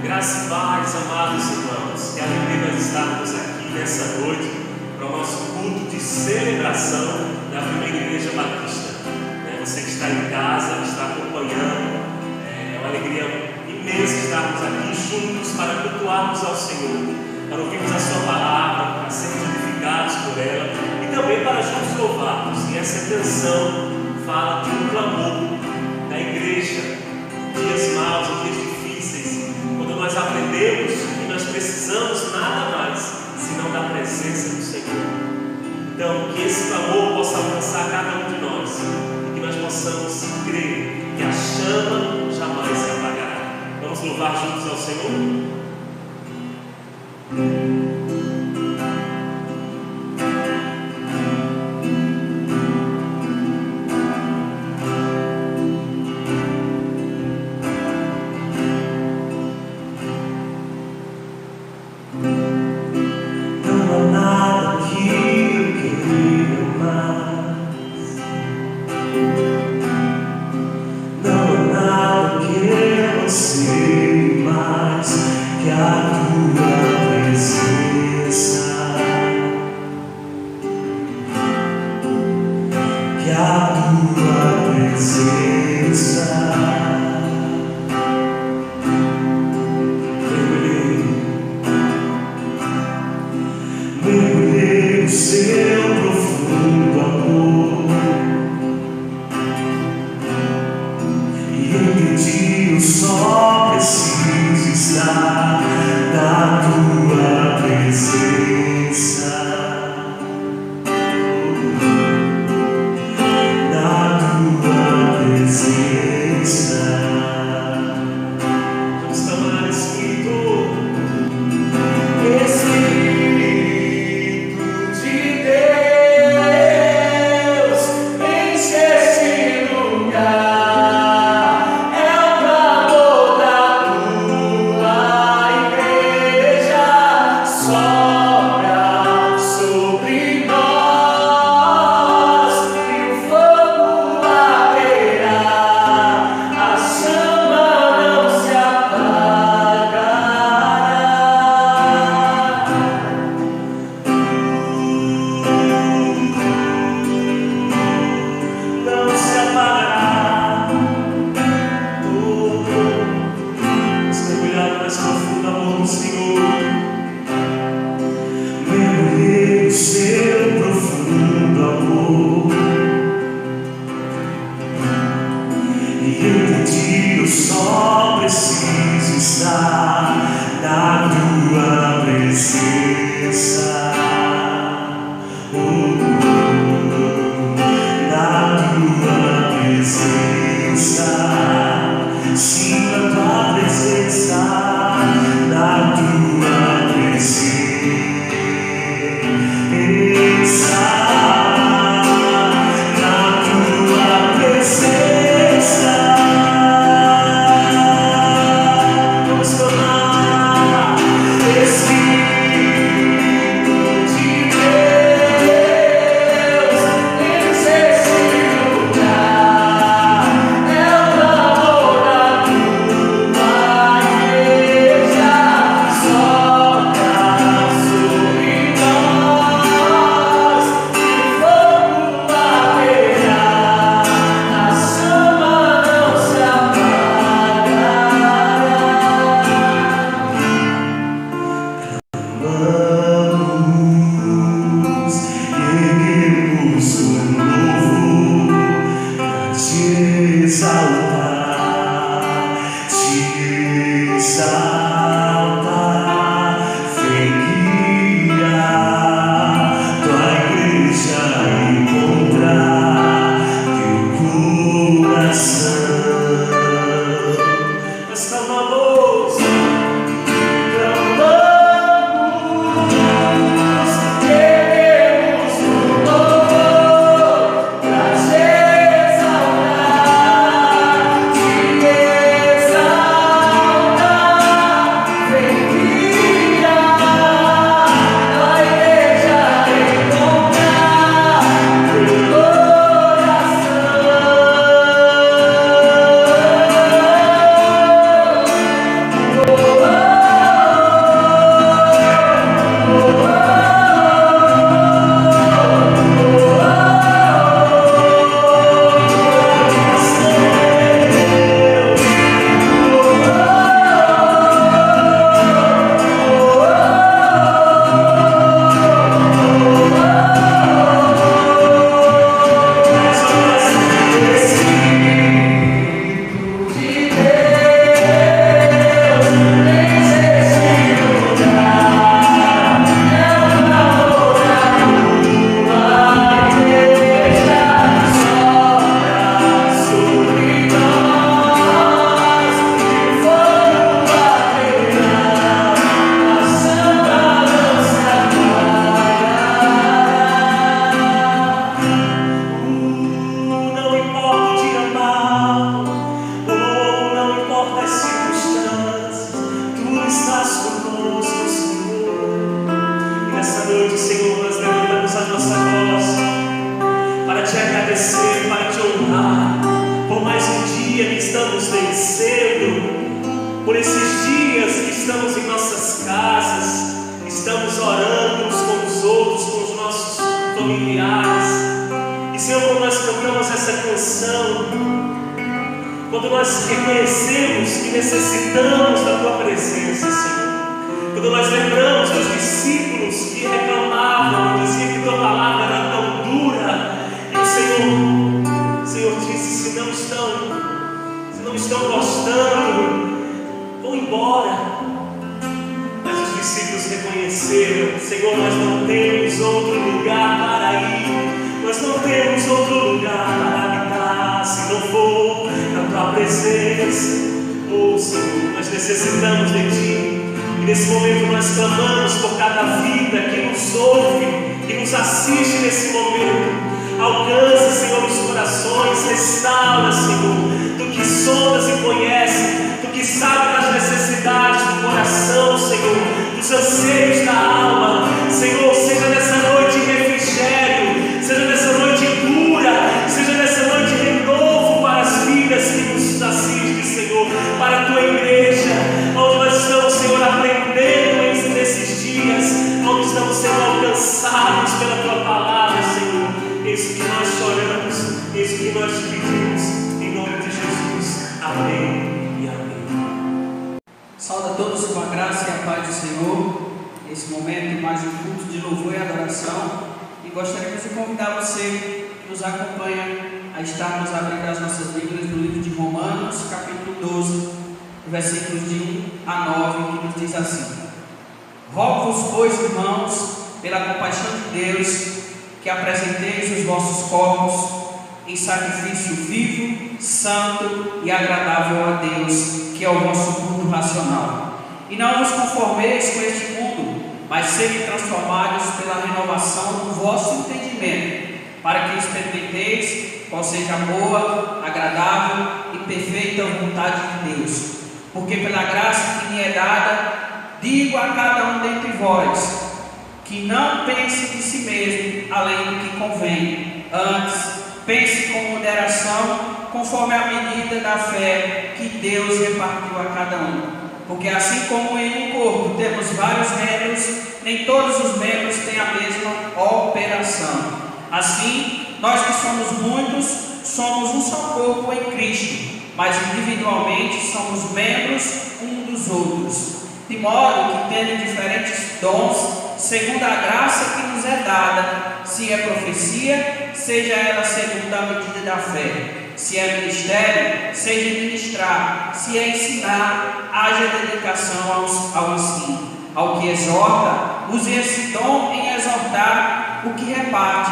Graça e paz, amados irmãos, que alegria nós estarmos aqui nessa noite para o nosso culto de celebração da Primeira Igreja Batista. Você que está em casa, que está acompanhando, é uma alegria imensa estarmos aqui juntos para cultuarmos ao Senhor, para ouvirmos a Sua palavra, para sermos edificados por ela e também para juntos louvarmos. E essa canção fala de um clamor da igreja, dias maus, dias difíceis, quando nós aprendemos que nós precisamos nada mais senão da presença do Senhor. Então, que esse clamor possa alcançar cada um de nós e que nós possamos crer que a chama jamais se apagará. Vamos louvar juntos ao Senhor? Que a tua presença por esses dias que estamos em nossas casas, estamos orando uns com os outros, com os nossos familiares. E Senhor, quando nós cantamos essa canção, quando nós reconhecemos que necessitamos da Tua presença, Senhor, quando nós lembramos dos discípulos que reclamavam, diziam que Tua palavra era tão dura, e o Senhor disse: se não estão gostando, vão embora. Mas os discípulos reconheceram: Senhor, nós não temos outro lugar para ir, nós não temos outro lugar para habitar, se não for na Tua presença. Oh Senhor, nós necessitamos de Ti. E nesse momento nós clamamos por cada vida que nos ouve, que nos assiste nesse momento. Alcança, Senhor, os corações, restaura, Senhor, Tu que sondas e conhece, Tu que sabe das necessidades do coração, Senhor, dos anseios da alma. Senhor, seja nessa noite refrigério, seja nessa noite cura, seja nessa noite renovo para as vidas que nos assistem, Senhor, para a Tua igreja, onde nós estamos, Senhor, aprendendo nesses dias, onde estamos sendo alcançados pela Tua palavra, Senhor. Isso que nós choramos, isso que nós te pedimos, em nome de Jesus. Amém e amém. Saúde a todos com a graça e a paz do Senhor. Nesse momento, mais um culto de louvor e adoração. E gostaríamos de convidar você que nos acompanha a estarmos abrindo as nossas Bíblias no livro de Romanos, capítulo 12, versículos de 1 a 9, que nos diz assim: Rogo-vos, pois, irmãos, pela compaixão de Deus, que apresenteis os vossos corpos em sacrifício vivo, santo e agradável a Deus, que é o vosso culto racional. E não vos conformeis com este mundo, mas sede transformados pela renovação do vosso entendimento, para que experimenteis qual seja a boa, agradável e perfeita vontade de Deus. Porque pela graça que me é dada, digo a cada um dentre vós, que não pense de si mesmo além do que convém, antes pense com moderação, conforme a medida da fé que Deus repartiu a cada um. Porque assim como em um corpo temos vários membros, nem todos os membros têm a mesma operação. Assim, nós que somos muitos, somos um só corpo em Cristo, mas individualmente somos membros uns dos outros. De modo que, tendo diferentes dons, segundo a graça que nos é dada, se é profecia, seja ela segundo a medida da fé. Se é ministério, seja ministrar. Se é ensinar, haja dedicação ao ensino. Ao que exorta, use esse dom em exortar. O que reparte,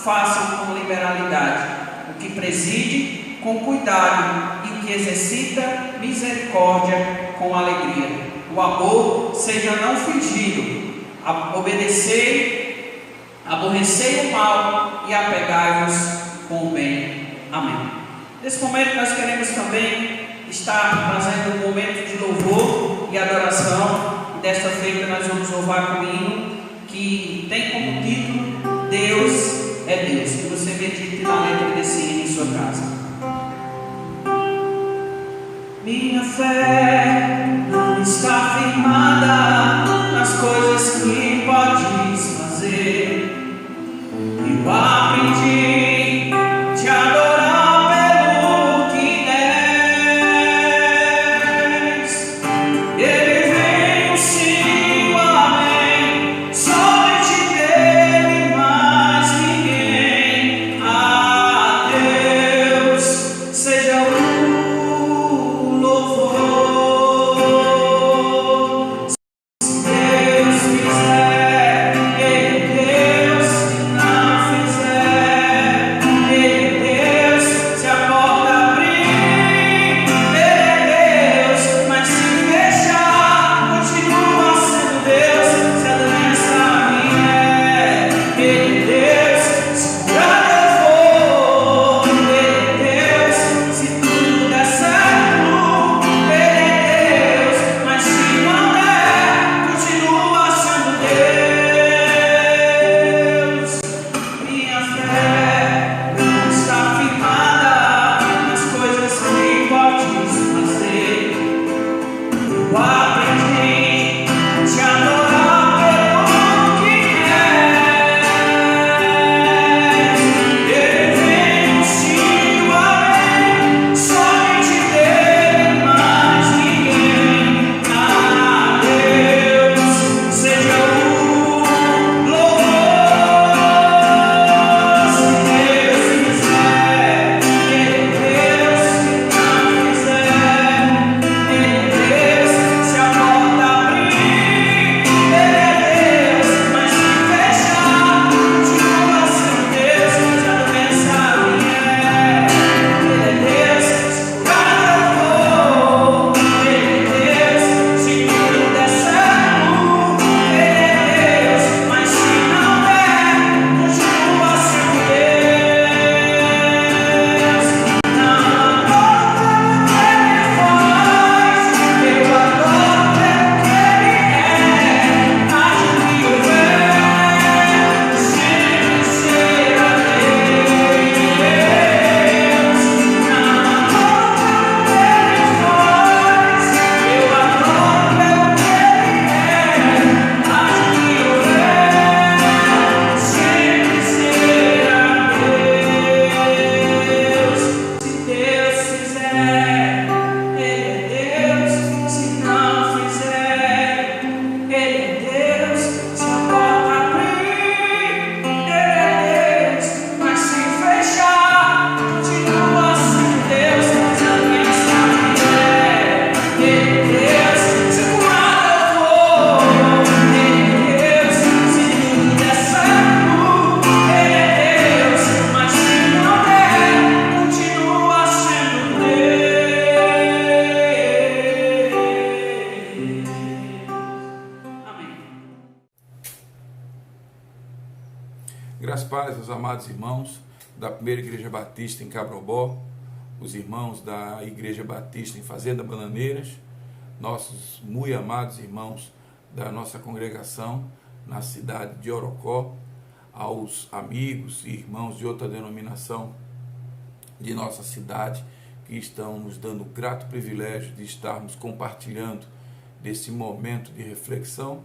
façam com liberalidade. O que preside, com cuidado. E o que exercita, misericórdia, com alegria. O amor seja não fingido. Aborrecei o mal e apegai-vos com o bem. Amém. Nesse momento nós queremos também estar fazendo um momento de louvor e adoração. E desta feita nós vamos louvar com um hino que tem como título Deus é Deus. Que você medite na letra desse hino em sua casa. Minha fé não está firmada nas coisas que podes fazer. Eu aprendi a te adorar pelo que és. Ele vem, o sim, o amém. Somente dele, mais ninguém. A Deus seja o louvor. paz aos amados irmãos da Primeira Igreja Batista em Cabrobó, os irmãos da Igreja Batista em Fazenda Bananeiras, nossos muito amados irmãos da nossa congregação na cidade de Orocó, aos amigos e irmãos de outra denominação de nossa cidade que estão nos dando o grato privilégio de estarmos compartilhando desse momento de reflexão,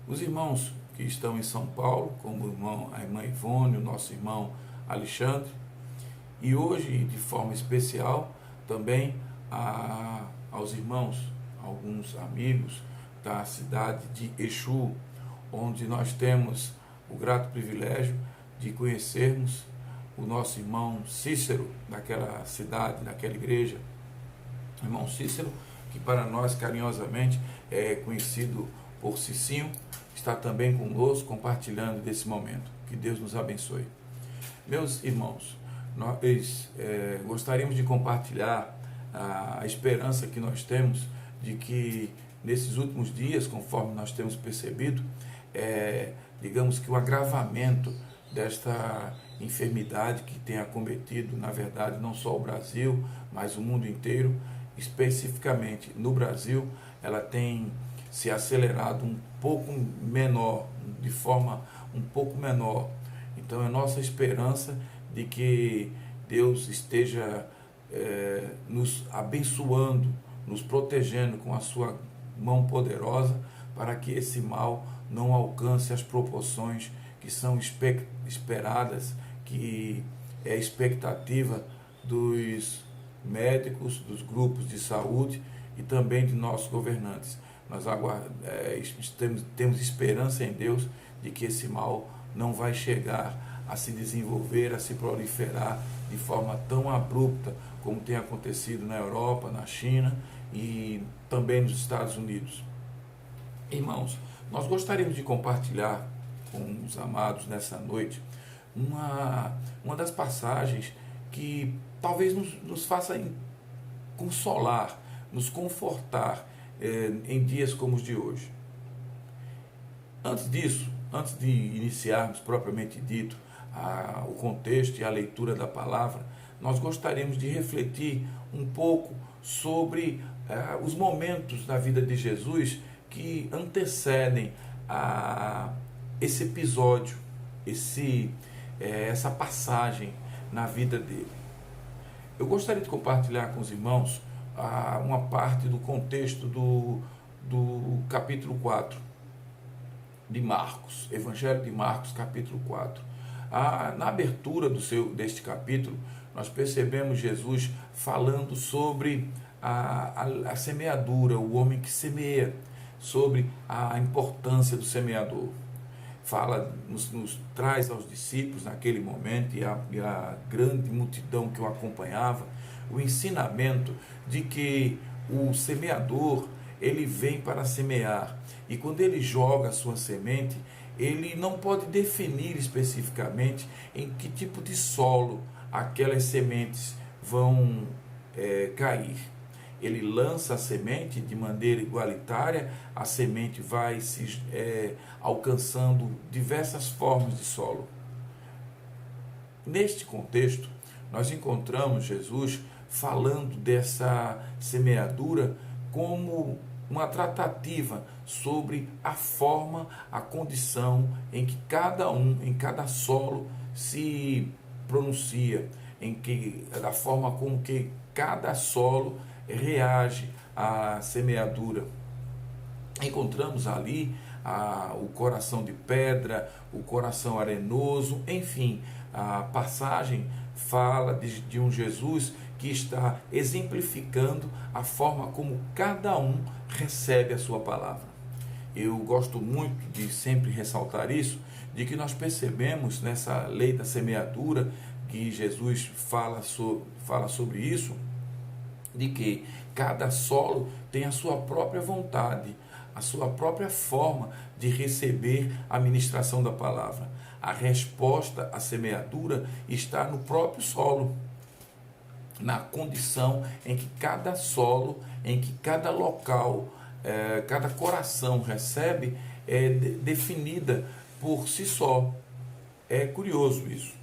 os irmãos que estão em São Paulo, como a irmã Ivone, o nosso irmão Alexandre, e hoje, de forma especial, também aos irmãos, alguns amigos da cidade de Exu, onde nós temos o grato privilégio de conhecermos o nosso irmão Cícero, daquela cidade, daquela igreja. Irmão Cícero, que para nós carinhosamente é conhecido por Cicinho, está também conosco compartilhando desse momento. Que Deus nos abençoe. Meus irmãos, nós gostaríamos de compartilhar a esperança que nós temos de que nesses últimos dias, conforme nós temos percebido, digamos que o agravamento desta enfermidade que tem acometido, na verdade, não só o Brasil, mas o mundo inteiro, especificamente no Brasil, ela tem se acelerado um pouco menor, de forma um pouco menor. Então é nossa esperança de que Deus esteja nos abençoando, nos protegendo com a sua mão poderosa, para que esse mal não alcance as proporções que são esperadas, que é a expectativa dos médicos, dos grupos de saúde e também de nossos governantes. Nós temos esperança em Deus de que esse mal não vai chegar a se desenvolver, a se proliferar de forma tão abrupta como tem acontecido na Europa, na China e também nos Estados Unidos. Irmãos, nós gostaríamos de compartilhar com os amados nessa noite uma das passagens que talvez nos faça consolar, nos confortar em dias como os de hoje. Antes disso, antes de iniciarmos propriamente dito o contexto e a leitura da palavra, nós gostaríamos de refletir um pouco sobre os momentos da vida de Jesus que antecedem esse episódio, essa passagem na vida dele. Eu gostaria de compartilhar com os irmãos uma parte do contexto do capítulo 4 de Marcos, Evangelho de Marcos, capítulo 4. Na abertura deste capítulo, nós percebemos Jesus falando sobre a semeadura, o homem que semeia, sobre a importância do semeador. Nos traz aos discípulos naquele momento e a grande multidão que o acompanhava, o ensinamento de que o semeador, ele vem para semear, e quando ele joga a sua semente, ele não pode definir especificamente em que tipo de solo aquelas sementes vão cair. Ele lança a semente de maneira igualitária, a semente vai alcançando diversas formas de solo. Neste contexto, nós encontramos Jesus falando dessa semeadura como uma tratativa sobre a forma, a condição em que em cada solo se pronuncia, da forma como que cada solo reage à semeadura. Encontramos ali o coração de pedra, o coração arenoso, enfim, a passagem fala de um Jesus que está exemplificando a forma como cada um recebe a sua palavra. Eu gosto muito de sempre ressaltar isso, de que nós percebemos nessa lei da semeadura, que Jesus fala sobre isso, de que cada solo tem a sua própria vontade, a sua própria forma de receber a ministração da palavra. A resposta à semeadura está no próprio solo, na condição em que cada solo, em que cada local, cada coração recebe, é definida por si só. É curioso isso.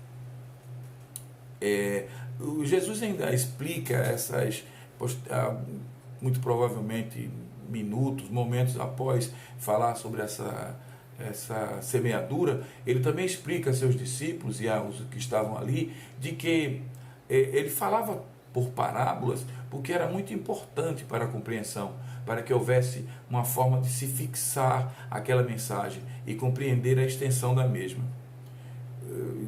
Jesus ainda explica muito provavelmente minutos, momentos após falar sobre essa semeadura, ele também explica a seus discípulos e aos que estavam ali, de que ele falava por parábolas, porque era muito importante para a compreensão, para que houvesse uma forma de se fixar aquela mensagem e compreender a extensão da mesma.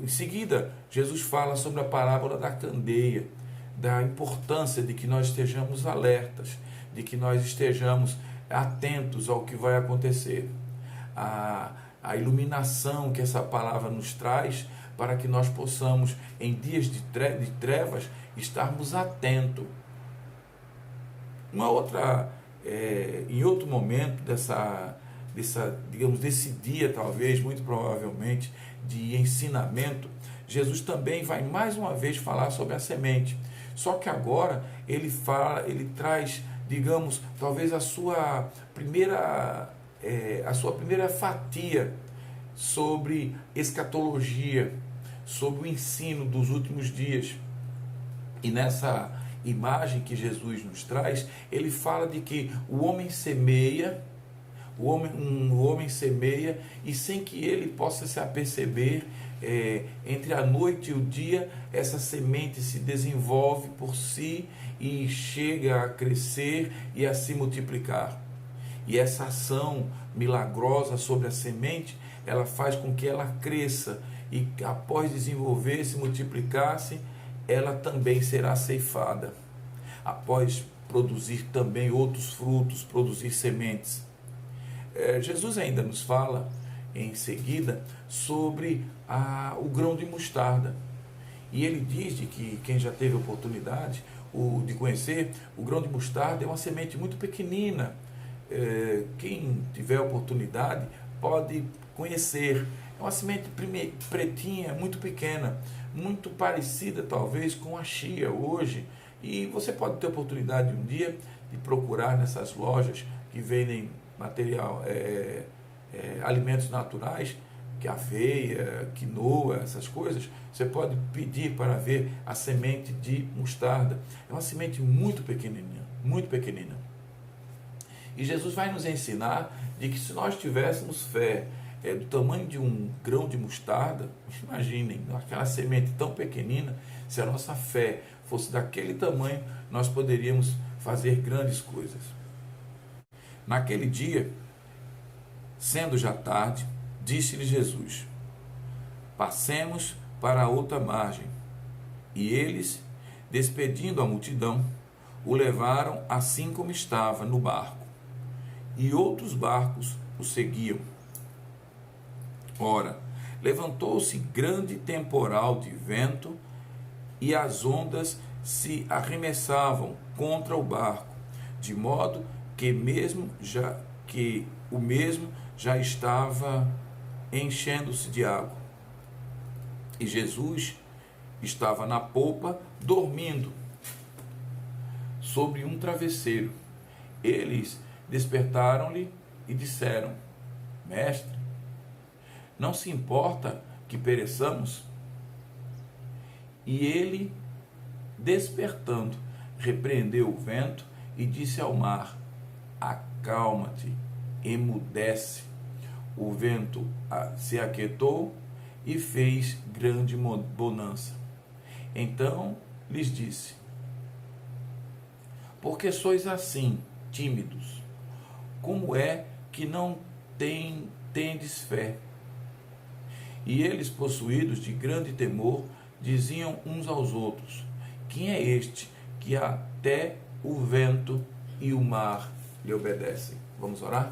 Em seguida, Jesus fala sobre a parábola da candeia, da importância de que nós estejamos alertas, de que nós estejamos atentos ao que vai acontecer. A iluminação que essa palavra nos traz para que nós possamos, em dias de trevas, estarmos atentos. Em outro momento desse dia, talvez, muito provavelmente, de ensinamento, Jesus também vai mais uma vez falar sobre a semente. Só que agora ele traz, digamos, talvez a sua primeira fatia sobre escatologia, sobre o ensino dos últimos dias. E nessa imagem que Jesus nos traz, ele fala de que o homem semeia, e sem que ele possa se aperceber, entre a noite e o dia, essa semente se desenvolve por si e chega a crescer e a se multiplicar. E essa ação milagrosa sobre a semente, ela faz com que ela cresça e após desenvolver, se multiplicar-se, ela também será ceifada. Após produzir também outros frutos, produzir sementes. Jesus ainda nos fala em seguida sobre o grão de mostarda. E ele diz de que quem já teve oportunidade de conhecer, o grão de mostarda é uma semente muito pequenina. Quem tiver oportunidade pode conhecer. É uma semente pretinha, muito pequena, muito parecida talvez com a chia hoje. E você pode ter oportunidade um dia de procurar nessas lojas que vendem material, alimentos naturais, que aveia, quinoa, essas coisas. Você pode pedir para ver a semente de mostarda. É uma semente muito pequenininha, muito pequenina. E Jesus vai nos ensinar de que se nós tivéssemos fé do tamanho de um grão de mostarda, imaginem, aquela semente tão pequenina, se a nossa fé fosse daquele tamanho, nós poderíamos fazer grandes coisas. Naquele dia, sendo já tarde, disse-lhe Jesus: passemos para a outra margem. E eles, despedindo a multidão, o levaram assim como estava no barco. E outros barcos o seguiam. Ora, levantou-se grande temporal de vento e as ondas se arremessavam contra o barco, de modo que o mesmo já estava enchendo-se de água. E Jesus estava na polpa, dormindo sobre um travesseiro. Eles despertaram-lhe e disseram: Mestre, não se importa que pereçamos? E ele, despertando, repreendeu o vento e disse ao mar: acalma-te, emudece. O vento se aquietou e fez grande bonança. Então lhes disse: por que sois assim, tímidos? Como é que não tendes fé? E eles, possuídos de grande temor, diziam uns aos outros: quem é este que até o vento e o mar lhe obedecem? Vamos orar?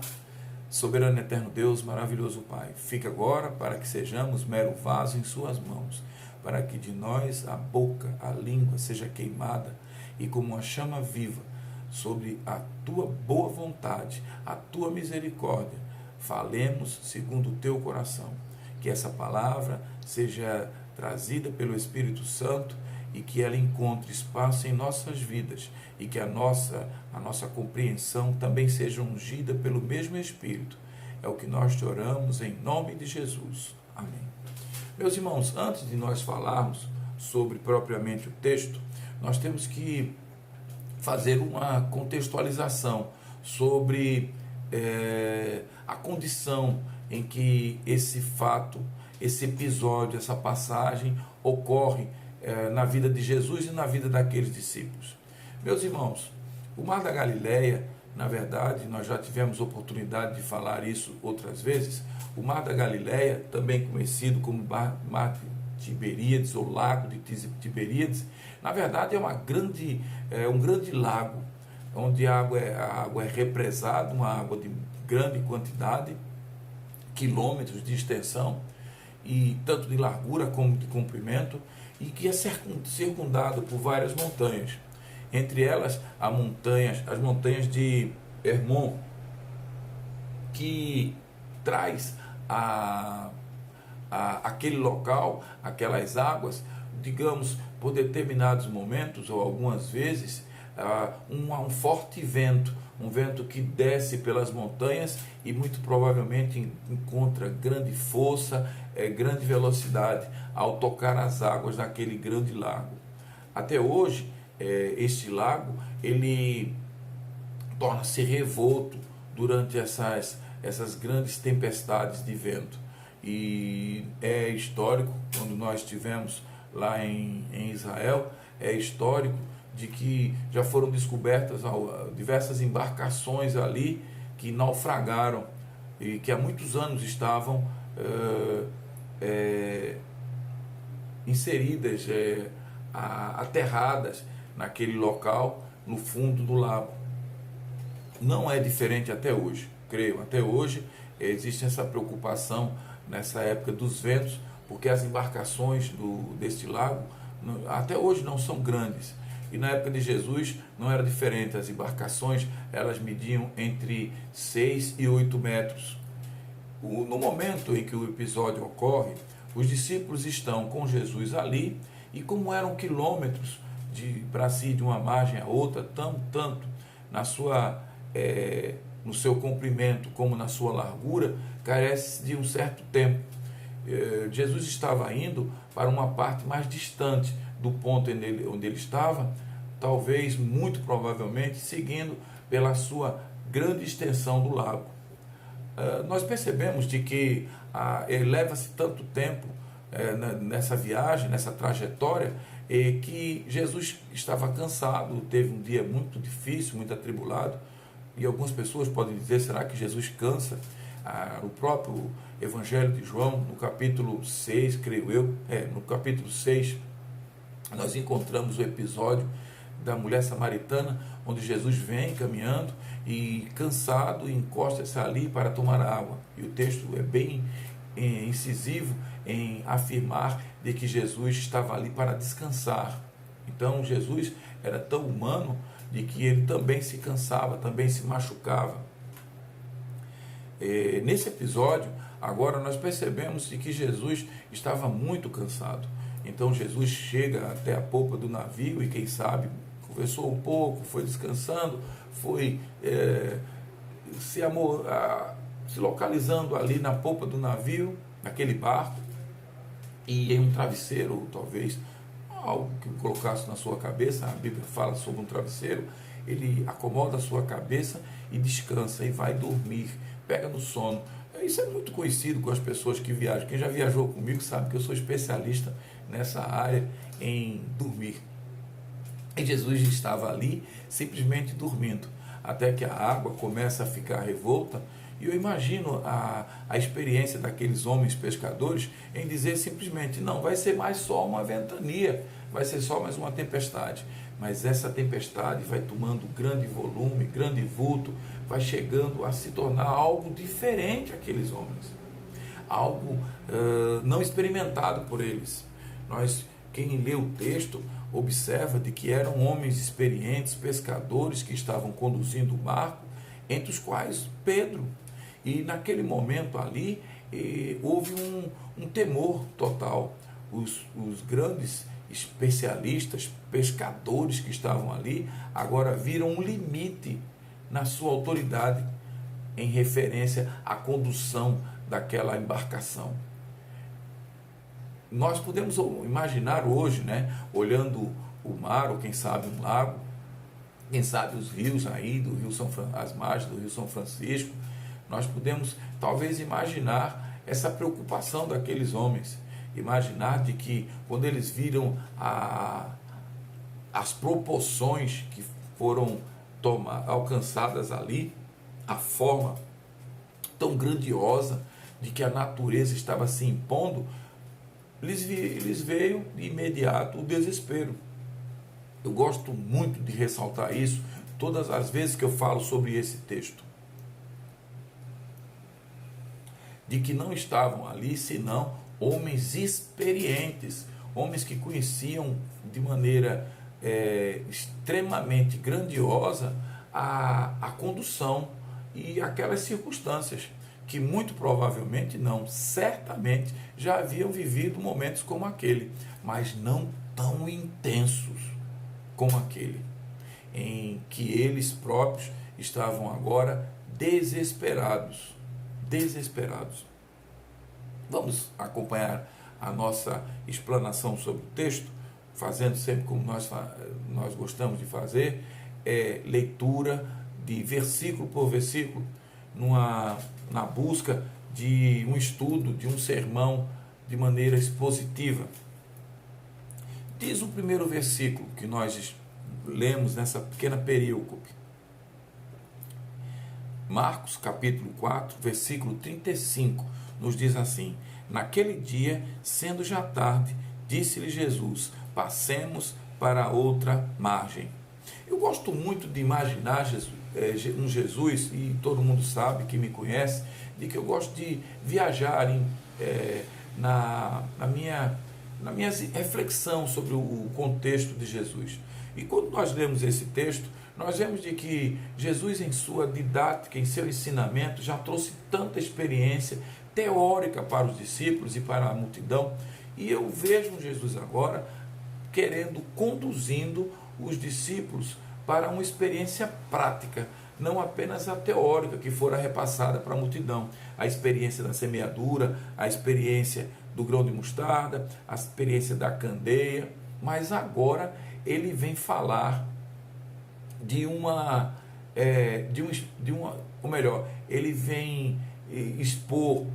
Soberano e eterno Deus, maravilhoso Pai, fica agora para que sejamos mero vaso em suas mãos, para que de nós a boca, a língua seja queimada e como uma chama viva sobre a tua boa vontade, a tua misericórdia, falemos segundo o teu coração. Que essa palavra seja trazida pelo Espírito Santo e que ela encontre espaço em nossas vidas e que a nossa compreensão também seja ungida pelo mesmo Espírito. É o que nós te oramos em nome de Jesus. Amém. Meus irmãos, antes de nós falarmos sobre propriamente o texto, nós temos que fazer uma contextualização sobre a condição em que esse fato, esse episódio, essa passagem ocorre na vida de Jesus e na vida daqueles discípulos. Meus irmãos, o Mar da Galileia, na verdade, nós já tivemos oportunidade de falar isso outras vezes. O Mar da Galileia, também conhecido como Mar de Tiberíades ou Lago de Tiberíades, na verdade é um grande lago, onde a água é represada, uma água de grande quantidade, quilômetros de extensão, e tanto de largura como de comprimento, e que é circundado por várias montanhas. Entre elas, as montanhas de Hermon, que traz aquele local, aquelas águas, digamos, por determinados momentos ou algumas vezes, um forte vento, um vento que desce pelas montanhas e muito provavelmente encontra grande força, grande velocidade ao tocar as águas daquele grande lago. Até hoje, este lago, ele torna-se revolto durante essas grandes tempestades de vento. E é histórico, quando nós estivemos lá em Israel, é histórico de que já foram descobertas diversas embarcações ali que naufragaram e que há muitos anos estavam inseridas, aterradas naquele local, no fundo do lago. Não é diferente até hoje, creio. Até hoje existe essa preocupação nessa época dos ventos, porque as embarcações deste lago até hoje não são grandes. E na época de Jesus não era diferente, as embarcações elas mediam entre 6 e 8 metros. No momento em que o episódio ocorre, os discípulos estão com Jesus ali, e como eram quilômetros para si de uma margem a outra, tanto no seu comprimento como na sua largura, carece de um certo tempo. Jesus estava indo para uma parte mais distante do ponto onde ele estava, talvez, muito provavelmente, seguindo pela sua grande extensão do lago. Nós percebemos de que leva-se tanto tempo nessa viagem, nessa trajetória, que Jesus estava cansado, teve um dia muito difícil, muito atribulado, e algumas pessoas podem dizer, será que Jesus cansa? O próprio Evangelho de João, no capítulo 6, creio eu, no capítulo 6, nós encontramos o episódio da mulher samaritana, onde Jesus vem caminhando e cansado encosta-se ali para tomar água. E o texto é bem incisivo em afirmar de que Jesus estava ali para descansar. Então Jesus era tão humano de que ele também se cansava, também se machucava. Nesse episódio, agora nós percebemos de que Jesus estava muito cansado. Então Jesus chega até a popa do navio e, quem sabe, conversou um pouco, foi descansando, foi se localizando ali na popa do navio, naquele barco, e em um travesseiro, talvez, algo que colocasse na sua cabeça. A Bíblia fala sobre um travesseiro. Ele acomoda a sua cabeça e descansa, e vai dormir, pega no sono. Isso é muito conhecido com as pessoas que viajam. Quem já viajou comigo sabe que eu sou especialista nessa área, em dormir. E Jesus estava ali simplesmente dormindo, até que a água começa a ficar revolta. E eu imagino a experiência daqueles homens pescadores em dizer simplesmente, não, vai ser mais só uma ventania, vai ser só mais uma tempestade. Mas essa tempestade vai tomando grande volume, grande vulto, vai chegando a se tornar algo diferente àqueles homens, algo não experimentado por eles. Quem lê o texto observa de que eram homens experientes, pescadores que estavam conduzindo o barco, entre os quais Pedro. E naquele momento ali houve um temor total. Os grandes especialistas, pescadores que estavam ali, agora viram um limite na sua autoridade em referência à condução daquela embarcação. nós podemos imaginar hoje, né, olhando o mar, ou quem sabe um lago, quem sabe os rios aí, as margens do Rio São Francisco, nós podemos talvez imaginar essa preocupação daqueles homens, imaginar de que quando eles viram as proporções que foram alcançadas ali, a forma tão grandiosa de que a natureza estava se impondo, lhes veio de imediato o desespero. Eu gosto muito de ressaltar isso todas as vezes que eu falo sobre esse texto. De que não estavam ali senão homens experientes, homens que conheciam de maneira extremamente grandiosa a condução e aquelas circunstâncias que muito provavelmente não, certamente já haviam vivido momentos como aquele, mas não tão intensos como aquele, em que eles próprios estavam agora desesperados. Vamos acompanhar a nossa explanação sobre o texto, fazendo sempre como nós gostamos de fazer, leitura de versículo por versículo, na busca de um estudo, de um sermão de maneira expositiva. Diz o primeiro versículo que nós lemos nessa pequena perícope. Marcos capítulo 4, versículo 35, nos diz assim: naquele dia, sendo já tarde, disse-lhe Jesus: passemos para outra margem. Eu gosto muito de imaginar um Jesus, e todo mundo sabe que me conhece, de que eu gosto de viajar na minha reflexão sobre o contexto de Jesus. E quando nós lemos esse texto, nós vemos de que Jesus, em sua didática, em seu ensinamento, já trouxe tanta experiência teórica para os discípulos e para a multidão, e eu vejo Jesus agora conduzindo os discípulos para uma experiência prática, não apenas a teórica que fora repassada para a multidão, a experiência da semeadura, a experiência do grão de mostarda, a experiência da candeia, mas agora ele vem falar ele vem expor,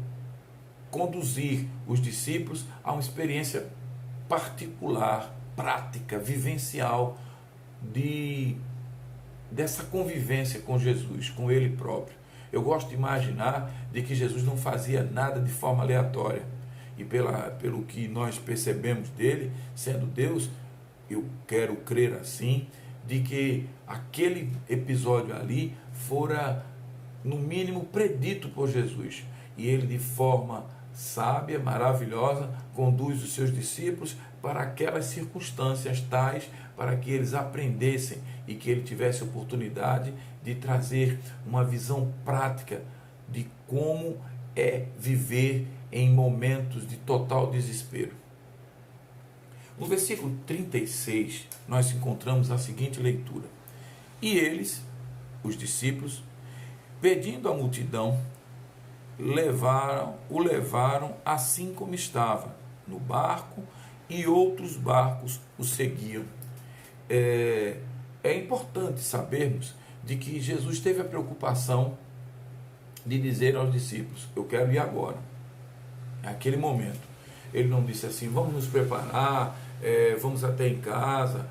conduzir os discípulos a uma experiência particular, prática, vivencial dessa convivência com Jesus, com Ele próprio. Eu gosto de imaginar de que Jesus não fazia nada de forma aleatória. E pelo que nós percebemos dele, sendo Deus, eu quero crer assim, de que aquele episódio ali fora, no mínimo, predito por Jesus. E ele, de forma sábia, maravilhosa, conduz os seus discípulos para aquelas circunstâncias tais, para que eles aprendessem e que ele tivesse oportunidade de trazer uma visão prática de como é viver em momentos de total desespero. No versículo 36, nós encontramos a seguinte leitura: e eles, os discípulos, pedindo à multidão, o levaram assim como estava, no barco, e outros barcos o seguiam. É importante sabermos de que Jesus teve a preocupação de dizer aos discípulos: eu quero ir agora, naquele momento. Ele não disse assim: vamos nos preparar, vamos até em casa,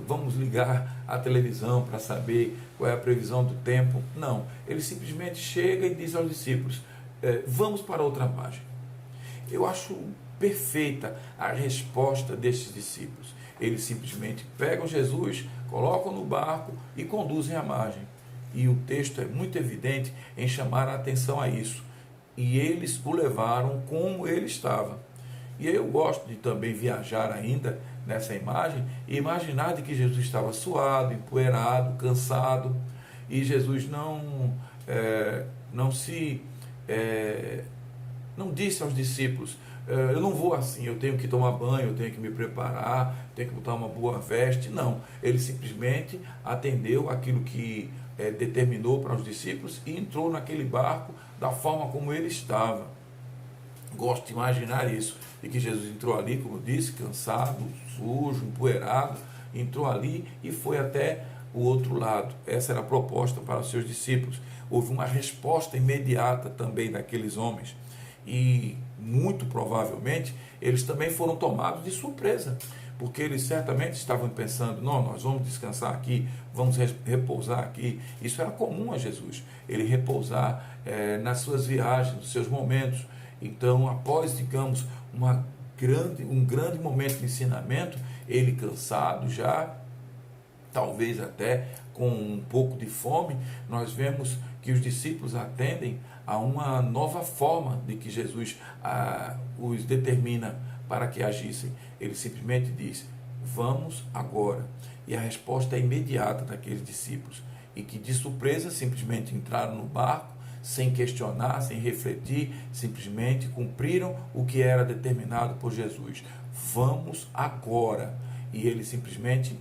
vamos ligar a televisão para saber qual é a previsão do tempo. Não, ele simplesmente chega e diz aos discípulos: vamos para outra margem. Eu acho perfeita a resposta destes discípulos. Eles simplesmente pegam Jesus, colocam no barco e conduzem à margem. E o texto é muito evidente em chamar a atenção a isso. E eles o levaram como ele estava. E eu gosto de também viajar ainda nessa imagem e imaginar de que Jesus estava suado, empoeirado, cansado, e Jesus não disse aos discípulos: eu não vou assim, eu tenho que tomar banho, eu tenho que me preparar, tenho que botar uma boa veste. Não, ele simplesmente atendeu aquilo que determinou para os discípulos e entrou naquele barco da forma como ele estava. Gosto de imaginar isso, de que Jesus entrou ali, como eu disse, cansado, sujo, empoeirado, entrou ali e foi até o outro lado. Essa era a proposta para os seus discípulos. Houve uma resposta imediata também daqueles homens e muito provavelmente eles também foram tomados de surpresa, porque eles certamente estavam pensando: não, nós vamos descansar aqui, vamos repousar aqui. Isso era comum a Jesus, ele repousar nas suas viagens, nos seus momentos. Então, após, digamos, um grande momento de ensinamento, ele cansado já, talvez até com um pouco de fome, nós vemos que os discípulos atendem a uma nova forma de que Jesus os determina para que agissem. Ele simplesmente diz: vamos agora. E a resposta é imediata daqueles discípulos, e que de surpresa simplesmente entraram no barco, sem questionar, sem refletir, simplesmente cumpriram o que era determinado por Jesus. Vamos agora. E eles simplesmente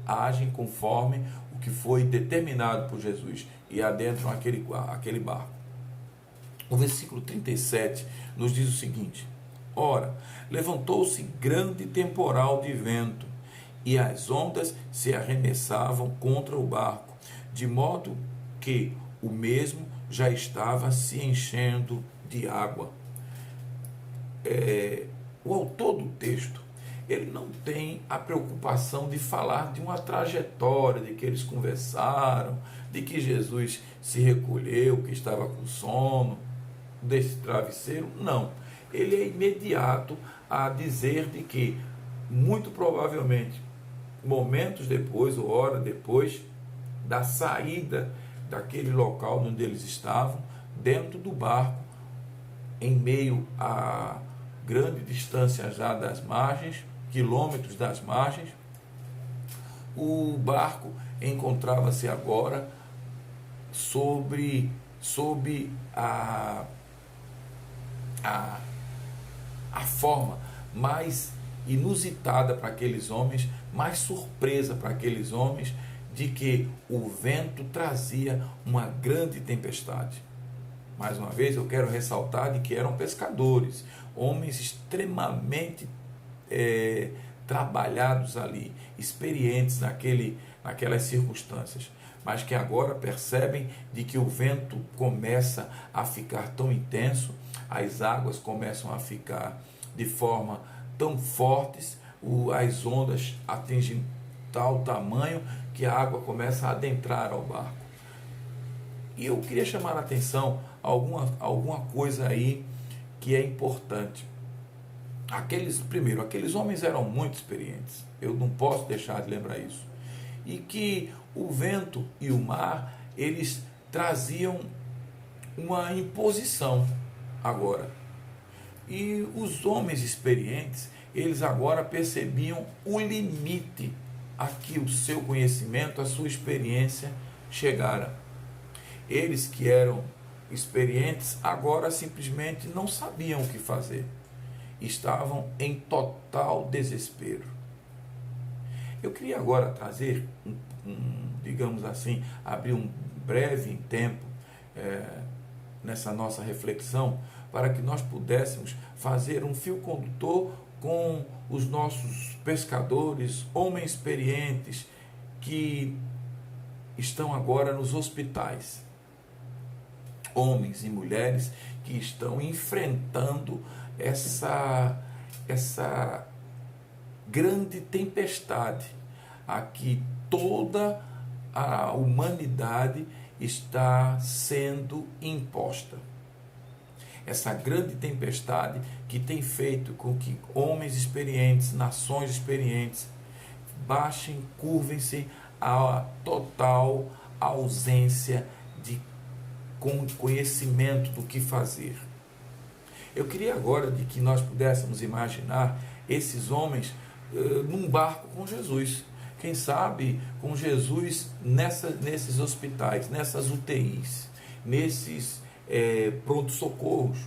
agem conforme o que foi determinado por Jesus e adentram aquele barco. O versículo 37 nos diz o seguinte: ora, levantou-se grande temporal de vento, e as ondas se arremessavam contra o barco, de modo que o mesmo já estava se enchendo de água. O autor do texto, ele não tem a preocupação de falar de uma trajetória, de que eles conversaram, de que Jesus se recolheu, que estava com sono, desse travesseiro. Não. Ele é imediato a dizer de que, muito provavelmente, momentos depois, ou hora depois, da saída daquele local onde eles estavam, dentro do barco, em meio a grande distância já das margens, quilômetros das margens, o barco encontrava-se agora sob a forma mais inusitada para aqueles homens, mais surpresa para aqueles homens, de que o vento trazia uma grande tempestade. Mais uma vez eu quero ressaltar de que eram pescadores, homens extremamente trabalhados ali, experientes naquelas circunstâncias, mas que agora percebem de que o vento começa a ficar tão intenso, as águas começam a ficar de forma tão fortes, as ondas atingem tal tamanho que a água começa a adentrar ao barco. E eu queria chamar a atenção a alguma coisa aí que é importante. Aqueles homens eram muito experientes, eu não posso deixar de lembrar isso, e que o vento e o mar, eles traziam uma imposição agora, e os homens experientes, eles agora percebiam o limite a que o seu conhecimento, a sua experiência chegara. Eles que eram experientes agora simplesmente não sabiam o que fazer, estavam em total desespero. Eu queria agora trazer, digamos assim, abrir um breve tempo nessa nossa reflexão, para que nós pudéssemos fazer um fio condutor com os nossos pescadores, homens experientes, que estão agora nos hospitais. Homens e mulheres que estão enfrentando essa grande tempestade a que toda a humanidade está sendo imposta. Essa grande tempestade que tem feito com que homens experientes, nações experientes, baixem, curvem-se à total ausência de conhecimento do que fazer. Eu queria agora de que nós pudéssemos imaginar esses homens num barco com Jesus. Quem sabe com Jesus nesses hospitais, nessas UTIs, nesses pronto-socorros.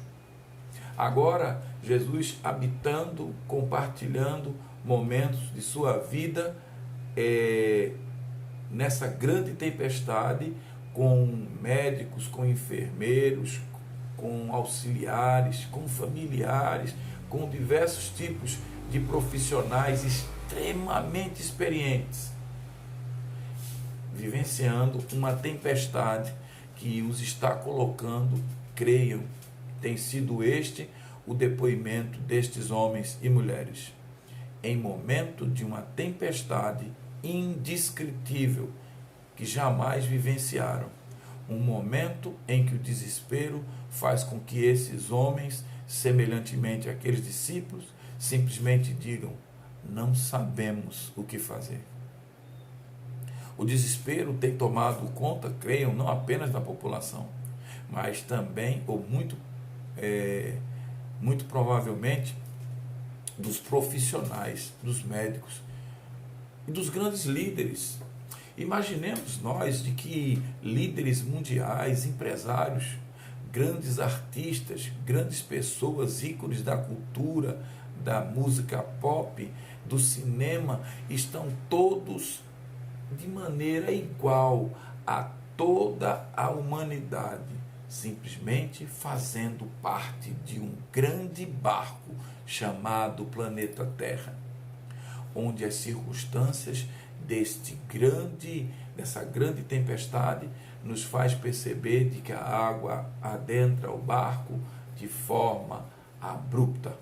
Agora, Jesus habitando, compartilhando momentos de sua vida nessa grande tempestade, com médicos, com enfermeiros, com auxiliares, com familiares, com diversos tipos de profissionais extremamente experientes, vivenciando uma tempestade que os está colocando, creiam, tem sido este o depoimento destes homens e mulheres, em momento de uma tempestade indescritível que jamais vivenciaram, um momento em que o desespero faz com que esses homens, semelhantemente àqueles discípulos, simplesmente digam: não sabemos o que fazer. O desespero tem tomado conta, creiam, não apenas da população, mas também, ou muito provavelmente, dos profissionais, dos médicos e dos grandes líderes. Imaginemos nós de que líderes mundiais, empresários, grandes artistas, grandes pessoas, ícones da cultura, da música pop, do cinema, estão todos de maneira igual a toda a humanidade, simplesmente fazendo parte de um grande barco chamado planeta Terra, onde as circunstâncias dessa grande tempestade nos faz perceber de que a água adentra o barco de forma abrupta,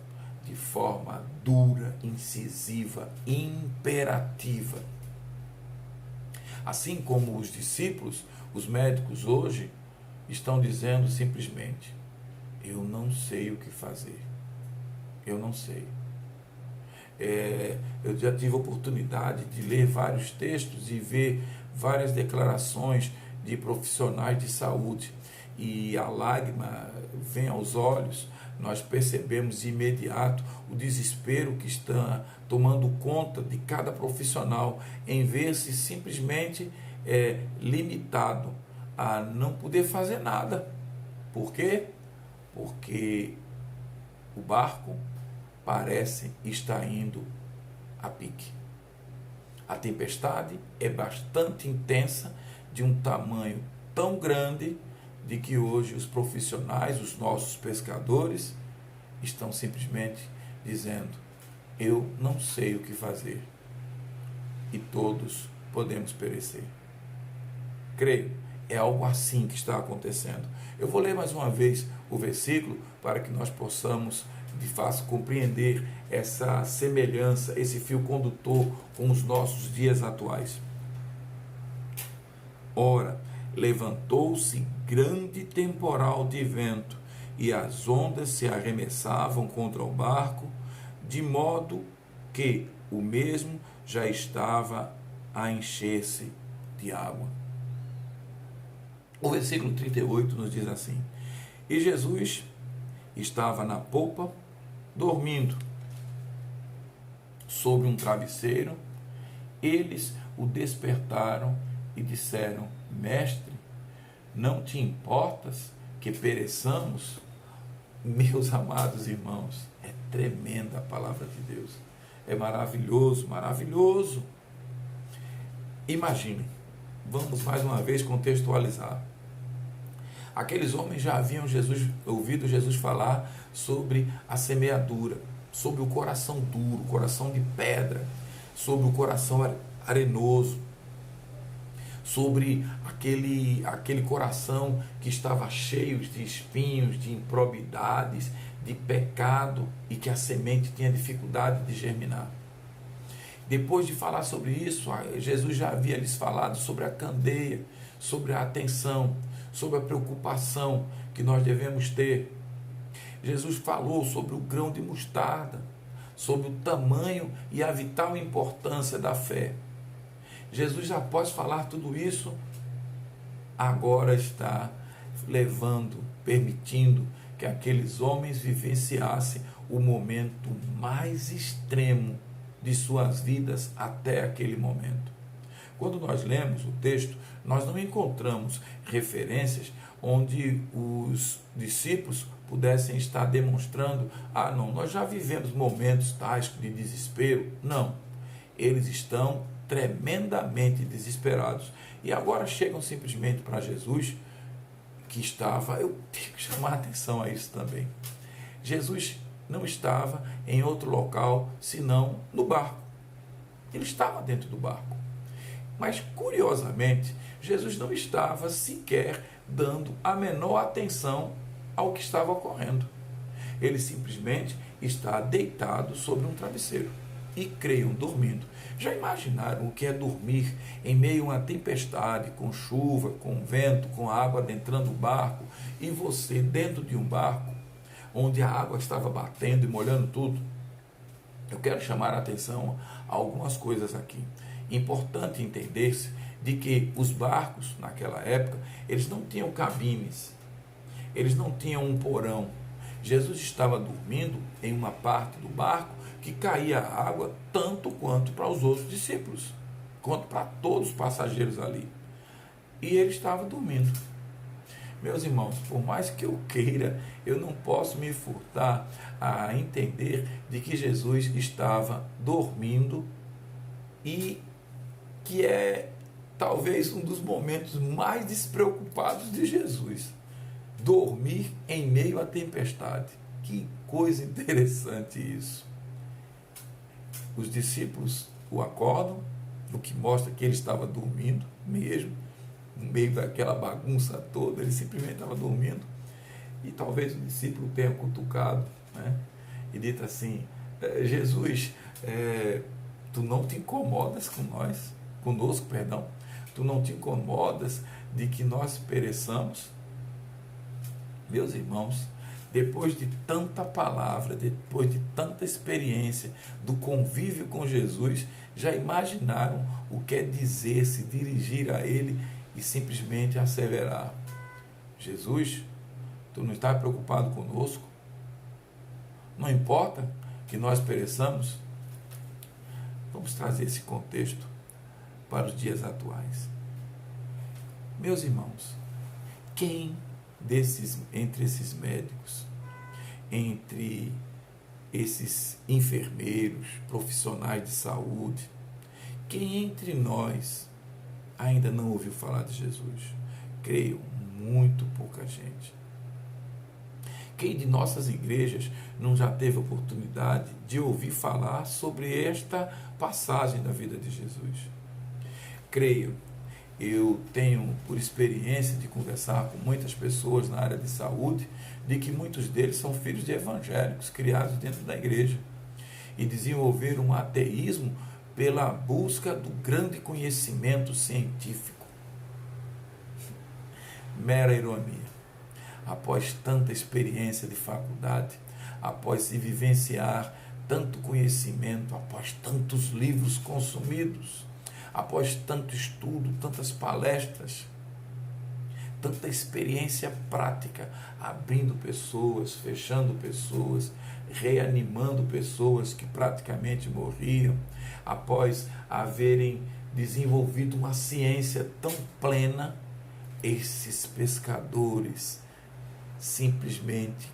de forma dura, incisiva, imperativa. Assim como os discípulos, os médicos hoje estão dizendo simplesmente: eu não sei o que fazer, eu não sei. Eu já tive a oportunidade de ler vários textos e ver várias declarações de profissionais de saúde, e a lágrima vem aos olhos. Nós percebemos de imediato o desespero que está tomando conta de cada profissional em ver-se simplesmente limitado a não poder fazer nada. Por quê? Porque o barco parece estar indo a pique. A tempestade é bastante intensa, de um tamanho tão grande, de que hoje os profissionais, os nossos pescadores, estão simplesmente dizendo: eu não sei o que fazer, e todos podemos perecer. Creio, é algo assim que está acontecendo. Eu vou ler mais uma vez o versículo para que nós possamos de fato compreender essa semelhança, esse fio condutor com os nossos dias atuais. Ora, levantou-se grande temporal de vento, e as ondas se arremessavam contra o barco, de modo que o mesmo já estava a encher-se de água. O versículo 38 nos diz assim: e Jesus estava na popa, dormindo sobre um travesseiro. Eles o despertaram e disseram: mestre, não te importas que pereçamos? Meus amados irmãos, é tremenda a palavra de Deus, é maravilhoso, maravilhoso. Imaginem, vamos mais uma vez contextualizar. Aqueles homens já haviam ouvido Jesus falar sobre a semeadura, sobre o coração duro, coração de pedra, sobre o coração arenoso, sobre aquele coração que estava cheio de espinhos, de improbidades, de pecado, e que a semente tinha dificuldade de germinar. Depois de falar sobre isso, Jesus já havia lhes falado sobre a candeia, sobre a atenção, sobre a preocupação que nós devemos ter. Jesus falou sobre o grão de mostarda, sobre o tamanho e a vital importância da fé. Jesus, após falar tudo isso, agora está permitindo que aqueles homens vivenciassem o momento mais extremo de suas vidas até aquele momento. Quando nós lemos o texto, nós não encontramos referências onde os discípulos pudessem estar demonstrando: não, nós já vivemos momentos tais de desespero. Não, eles estão tremendamente desesperados, e agora chegam simplesmente para Jesus que estava, eu tenho que chamar a atenção a isso também. Jesus não estava em outro local senão no barco. Ele estava dentro do barco. Mas, curiosamente, Jesus não estava sequer dando a menor atenção ao que estava ocorrendo. Ele simplesmente está deitado sobre um travesseiro e, creiam, dormindo. Já imaginaram o que é dormir em meio a uma tempestade, com chuva, com vento, com água adentrando o barco, e você dentro de um barco onde a água estava batendo e molhando tudo? Eu quero chamar a atenção a algumas coisas aqui. Importante entender-se de que os barcos, naquela época, eles não tinham cabines, eles não tinham um porão. Jesus estava dormindo em uma parte do barco que caía água tanto quanto para os outros discípulos, quanto para todos os passageiros ali. E ele estava dormindo. Meus irmãos, por mais que eu queira, eu não posso me furtar a entender de que Jesus estava dormindo, e que é talvez um dos momentos mais despreocupados de Jesus. Dormir em meio à tempestade. Que coisa interessante isso. Os discípulos o acordam, o que mostra que ele estava dormindo mesmo, no meio daquela bagunça toda, ele simplesmente estava dormindo. E talvez o discípulo tenha cutucado, né, e dito assim: Jesus, tu não te incomodas conosco, tu não te incomodas de que nós pereçamos? Meus irmãos, depois de tanta palavra, depois de tanta experiência do convívio com Jesus, já imaginaram o que é dizer, se dirigir a ele e simplesmente asseverar: Jesus, tu não está preocupado conosco? Não importa que nós pereçamos? Vamos trazer esse contexto para os dias atuais. Meus irmãos, quem entre esses médicos, entre esses enfermeiros, profissionais de saúde, quem entre nós ainda não ouviu falar de Jesus? Creio, muito pouca gente. Quem de nossas igrejas não já teve oportunidade de ouvir falar sobre esta passagem da vida de Jesus? Creio, eu tenho por experiência de conversar com muitas pessoas na área de saúde, de que muitos deles são filhos de evangélicos criados dentro da igreja e desenvolveram um ateísmo pela busca do grande conhecimento científico. Mera ironia. Após tanta experiência de faculdade, após se vivenciar tanto conhecimento, após tantos livros consumidos, após tanto estudo, tantas palestras, tanta experiência prática, abrindo pessoas, fechando pessoas, reanimando pessoas que praticamente morriam, após haverem desenvolvido uma ciência tão plena, esses pescadores simplesmente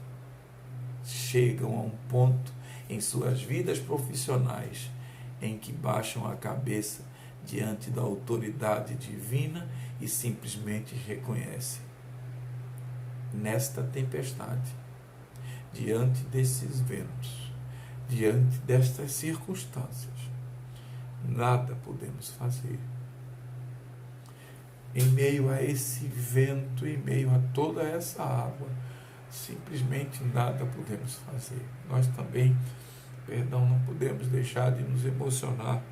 chegam a um ponto em suas vidas profissionais em que baixam a cabeça diante da autoridade divina e simplesmente reconhecem: nesta tempestade, diante desses ventos, diante destas circunstâncias, nada podemos fazer. Em meio a esse vento, em meio a toda essa água, simplesmente nada podemos fazer. Nós também, não podemos deixar de nos emocionar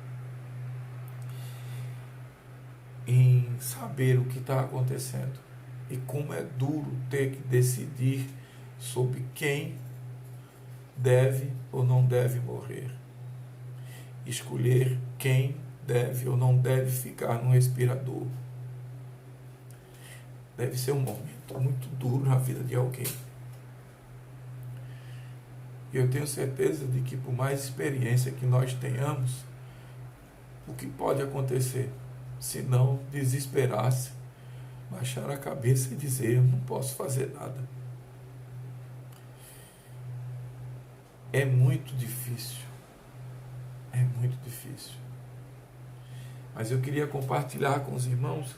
em saber o que está acontecendo e como é duro ter que decidir sobre quem deve ou não deve morrer, escolher quem deve ou não deve ficar no respirador. Deve ser um momento muito duro na vida de alguém. E eu tenho certeza de que, por mais experiência que nós tenhamos, o que pode acontecer se não desesperar-se, baixar a cabeça e dizer: eu não posso fazer nada? É muito difícil. É muito difícil. Mas eu queria compartilhar com os irmãos